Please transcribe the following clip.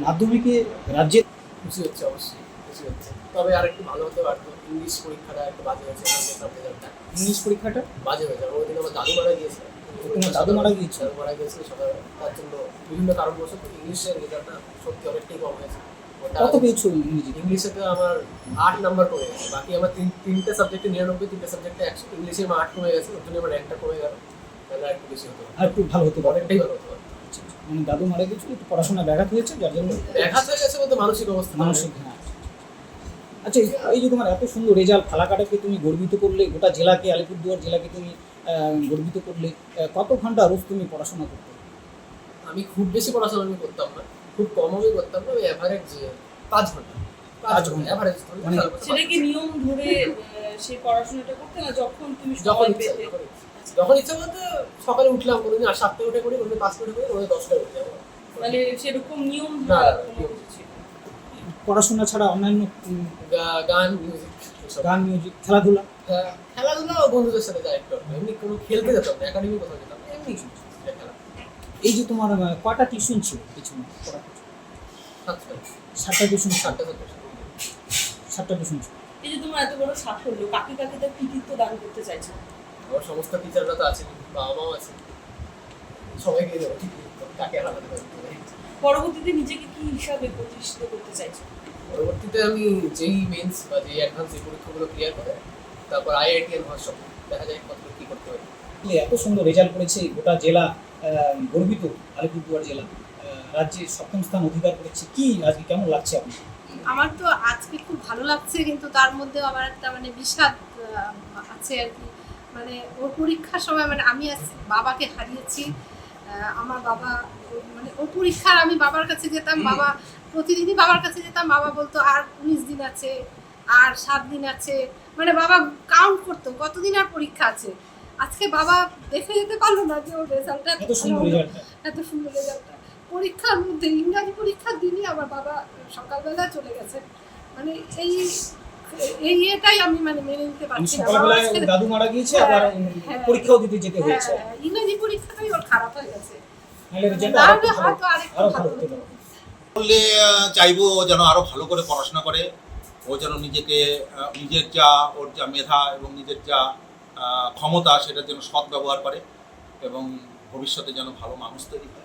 মাধ্যমিকে রাজ্যে খুশি হচ্ছে, অবশ্যই খুশি হচ্ছে। তবে আর একটু ভালো হতে পারতো। ইংলিশ পরীক্ষাটা একটু বাজে হয়েছে, রেজাল্টটা ইংলিশ পরীক্ষাটা বাজে হয়েছে। ওই দিন আমার দাদু মারা গিয়েছে। তোমার দাদু মারা গিয়েছিল? দাদু মারা গিয়েছিল সকালবেলা। তার জন্য বিভিন্ন কারণবশত ইংলিশের রেজাল্টটা সত্যি অনেকটাই কম হয়েছে। কত পেয়েছো ইংরেজি? ইংলিশেতে আমার 8 নাম্বার কমে গেছে। বাকি আমার তিনটে সাবজেক্টে 99, তিনটে সাবজেক্টে 100। ইংলিশে আমার 8 কমে গেছে, ওর জন্য আমার র্যাঙ্কটা কমে গেল। তাহলে আর একটু বেশি হতো, আর একটু ভালো হতে পারে। অনেকটাই ভালো হতো। মানে দাদু মারা গিয়েছিল, একটু পড়াশোনা ব্যাঘাত হয়েছে, যার জন্য ব্যাঘাত হয়ে গেছে বলতে মানসিক অবস্থা। মানসিক, হ্যাঁ। আচ্ছা, এই যে তোমার এত সুন্দর রেজাল্ট, ফালাকাটাকে তুমি গর্বিত করলে, গোটা জেলাকে, আলিপুরদুয়ার জেলাকে তুমি গর্বিত করলে। কত ঘন্টা রোজ তুমি পড়াশোনা করতে? আমি খুব বেশি পড়াশোনা আমি করতাম না, খুব কম আমি করতাম না। ওই অ্যাভারেজ 5 ঘন্টা, 5 ঘন্টা অ্যাভারেজ। মানে সেটা কি নিয়ম ধরে সেই পড়াশোনাটা করতে না, যখন তুমি যখন সময় ইচ্ছা, পেতে? যখন ইচ্ছা বলতে সকালে উঠলাম, কোনোদিন 7টায় উঠে করি, কোনোদিন 5টায় উঠে করি, কোনোদিন 10টায় উঠে যাবো। মানে সেরকম নিয়ম না, ধরা না, কোনো কিছু ছিল না। পড়াশোনা ছাড়া অন্যান্য গান, মিউজিক, গান, মিউজিক, খেলাধুলা? খেলাধুলা বন্ধুদের সাথে যাই একটু। এমনি কোনো খেলতে যেতাম না, একাডেমি কোথাও যেতাম না, এমনি খেলা। এই যে তোমার কটা টিউশন ছিল পিছনে? 7টা টিউশন, 7টা টিউশন ছিল। এই যে তোমার এত বড় সাফল্য, কাকে কাকে তার কৃতিত্ব দান করতে চাইছো? আমার সমস্ত টিচাররা তো আছেন, বাবা মাও আছে, সবাইকে দেবো। ঠিক কাকে আলাদা করে দিতে পারি। পরবর্তীতে নিজেকে কি হিসাবে প্রতিষ্ঠিত করতে চাইছো? পরবর্তীতে আমি যেই মেন্স বা যেই অ্যাডভান্স এই পরীক্ষাগুলো ক্লিয়ার করে তারপর IIT এর ভার্সন দেখা যায় কত কি করতে পারি। এত সুন্দর রেজাল্ট করেছে, গোটা জেলা গর্বিত, আলিপুরদুয়ার জেলা রাজ্যে 7ম স্থান অধিকার করেছে। কি আজকে কেমন লাগছে আপনার? আমার তো আজকে খুব ভালো লাগছে, কিন্তু তার মধ্যেও আমার একটা মানে বিষাদ আছে আর কি। মানে ওর পরীক্ষার সময় মানে আমি বাবাকে হারিয়েছি। আমার বাবা মানে ওর পরীক্ষার আমি বাবার কাছে যেতাম, বাবা প্রতিদিনই বাবার কাছে যেতাম, বাবা বলতো আর 19 দিন আছে, আর 7 দিন আছে। মানে বাবা কাউন্ট করতো কতদিন আর পরীক্ষা আছে। আজকে বাবা দেখে যেতে পারলো না যে ওর রেজাল্টটা এত সুন্দর রেজাল্টটা, এত সুন্দর রেজাল্টটা। পরীক্ষার মধ্যে ইংরাজি পরীক্ষার দিনই আমার বাবা সকালবেলা চলে গেছে। মানে এই এই এটাই আমি মানে মেনে নিতে পারছি না। সকালবেলায় দাদু মারা গিয়েছে, আবার পরীক্ষাও দিতে যেতে হয়েছে। ইংরাজি পরীক্ষাটাই ওর খারাপ হয়ে গেছে। নাহলে রেজাল্ট হয়তো আরেকটু ভালো হতো। বললে চাইবো ও যেন আরো ভালো করে পড়াশোনা করে। ও যেন নিজেকে নিজের যা ওর যা মেধা এবং নিজের যা ক্ষমতা সেটা যেন সৎ ব্যবহার করে এবং ভবিষ্যতে যেন ভালো মানুষ তৈরি হয়।